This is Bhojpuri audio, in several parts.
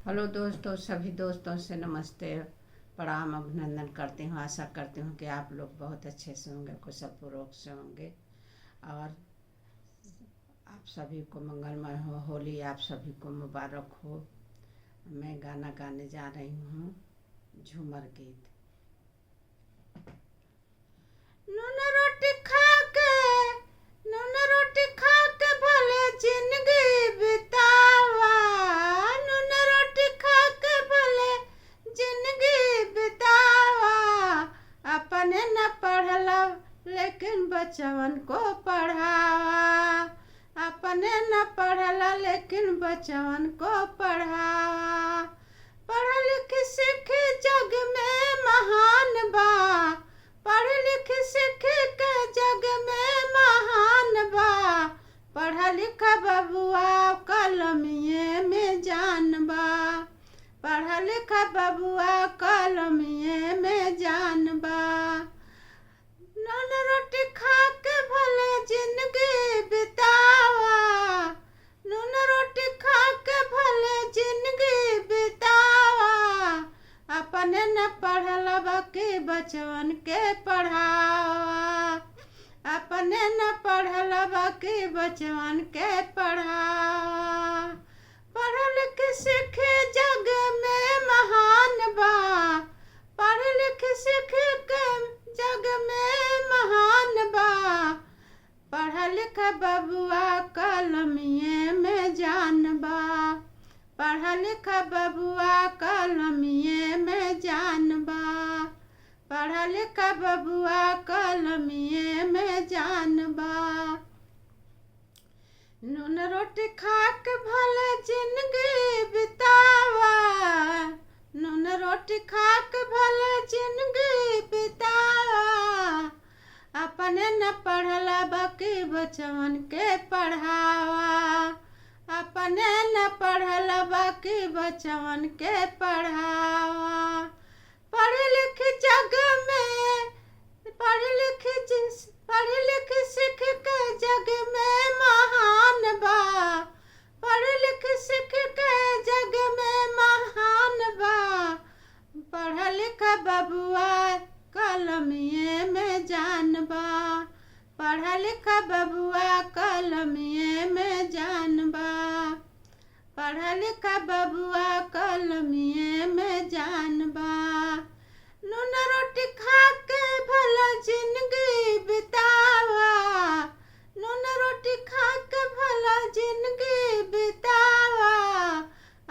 हेलो दोस्तों, सभी दोस्तों से नमस्ते, प्रणाम, अभिनंदन करती हूँ। आशा करती हूँ कि आप लोग बहुत अच्छे से होंगे, कुशलपूर्वक से होंगे। और आप सभी को मंगलमय हो, होली आप सभी को मुबारक हो। मैं गाना गाने जा रही हूँ, झूमर गीत। नून रोटी खा के, नून रोटी खा के भले जिंदगी बितावा। नून रोटी खा के भले जिंदगी बितावा। अपने न पढ़ला लेकिन बच्चवन को पढ़ावा। अपने न पढ़ला लेकिन बच्चवन को पढ़ावा। पढ़ लिख सीख जग में महान बा। पढ़ लिख सीख के जग में महान बा। पढ़ लिख बबुआ कलमिए में जान बा। पढ़ लिख बबुआ कलमिए में जान बा। नून रोटी खा के भले जिंदगी बितावा। नून रोटी खा के भले जिंदगी बितावा। अपने न पढ़ला बाकी बचवन के पढ़ावा। अपने न पढ़ला बाकी बचवन के पढ़ावा। पढ़ लिख सीख जग में महान बा। पढ़ लिख सीख के जग में महान बा। पढ़ लिख बबुआ कलमिए में जान बा। पढ़ लिख बबुआ कलमिए में जान बा। पढ़ लिख बबुआ कलमिए में जान बा। नून रोटी खा के भले जिंदगी बितावा। नून रोटी खा के भले जिंदगी बितावा। अपने न पढ़ला बाकी बचवन के पढ़ावा। अपने न पढ़ला बाकी बचवन के पढ़ावा। पढ़ लिख जग में, पढ़ लिख सीख के जग में महान बा। पढ़ लिख सीख के जग में महान बा। पढ़ लिख बबुआ कलमिए में जान बा। पढ़ लिख बबुआ कलमिए में जान बा। पढ़ लिख बबुआ कलमिए में जान बा। नून रोटी खा के भला जिंदगी बितावा। नून रोटी खा के भला जिंदगी बितावा।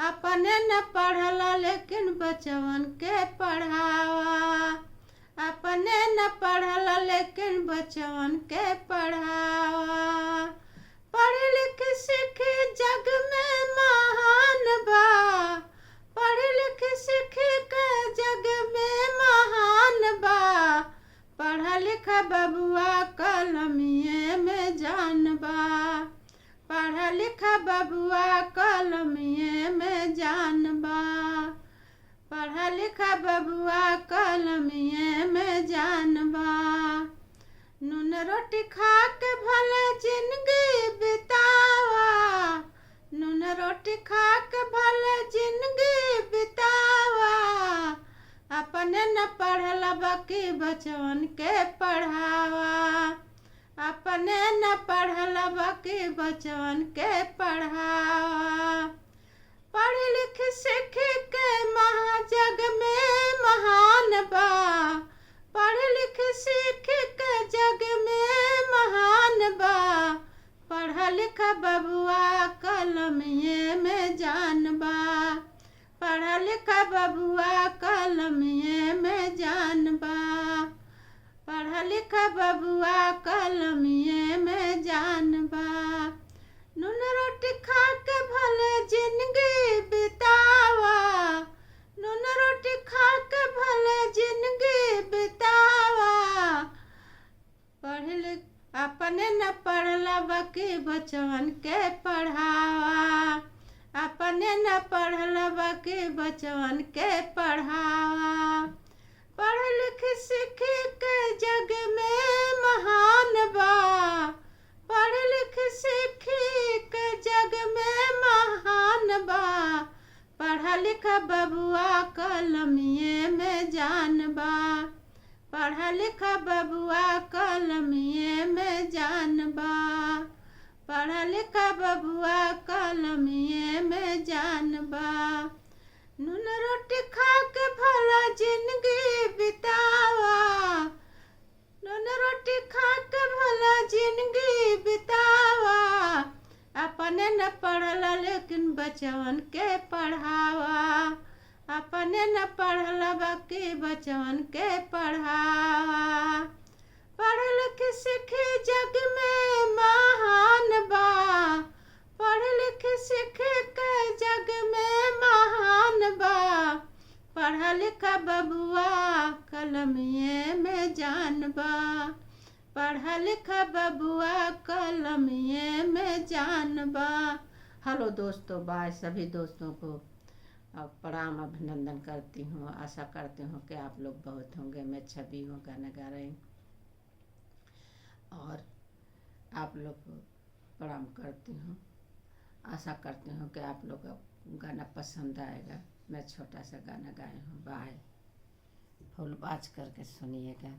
अपने न पढ़ला लेकिन बचवन के पढ़ावा। अपने न पढ़ला लेकिन बचवन के पढ़ावा। पढ़ लिख सीख जग में महान बा। पढ़ लिख सीख के जग में महान बा। पढ़ लिख बबुआ कलमिए में जान बा। पढ़ लिख बबुआ कलमिए में जान बा। पढ़ लिख बबुआ कलमिए में जान बा। नून रोटी खा के भले जिंदगी बितावा। नून रोटी खा के भले जिंदगी बितावा। अपने न पढ़ला बाकी बचवन के पढ़ावा। अपने न पढ़ला बाकी बचवन के पढ़ावा। पढ़ लिख सीख के महाजग में महान बा। पढ़ लिख सीख के जग में महान बा। पढ़ लिख बबुआ कलमिए में जान बा। पढ़ लिख बबुआ कलमिए में जान बा। पढ़ लिख बबुआ कलमिए में जान बा। नून रोटी खा के भले जिंदगी बितावा। नून रोटी खा के भले जिंदगी बितावा। पढ़ लिख अपने न पढ़ला बाकी बचवन के पढ़ावा। अपने न पढ़ला बाकी बचवन के पढ़ावा। पढ़ लिख सीख के जग में महान बा। पढ़ लिख सीख के जग में महान बा। पढ़ा लिखा बबुआ कलमिए में जान बा। पढ़ा लिखा बबुआ कलमिए में जान बा। पढ़ा लिखा बबुआ कलमिए में जान बा। नून रोटी खा के भला जिंदगी बितावा। नून रोटी खा के भला जिंदगी बितावा। अपने न पढ़ला लेकिन बचवन के पढ़ावा। अपने न पढ़ला बाकी बचवन के पढ़ावा। पढ़ लिख सीखे जग में महान बा। पढ़ लिख सीखे के जग में महान बा। पढ़ा लिखा बबुआ कलमिए में जान बा। पढ़ा लिखा बबुआ कलमिए में जान बा। हेलो दोस्तों, बाय। सभी दोस्तों को प्रणाम, अभिनंदन करती हूँ। आशा करती हूँ कि आप लोग बहुत होंगे। मैं छवि हूँ, गाना गा रही हूँ और आप लोग को प्रणाम करती हूँ। आशा करती हूँ कि आप लोग को गाना पसंद आएगा। मैं छोटा सा गाना गाई हूँ। बाय। फुल बाज करके सुनिएगा।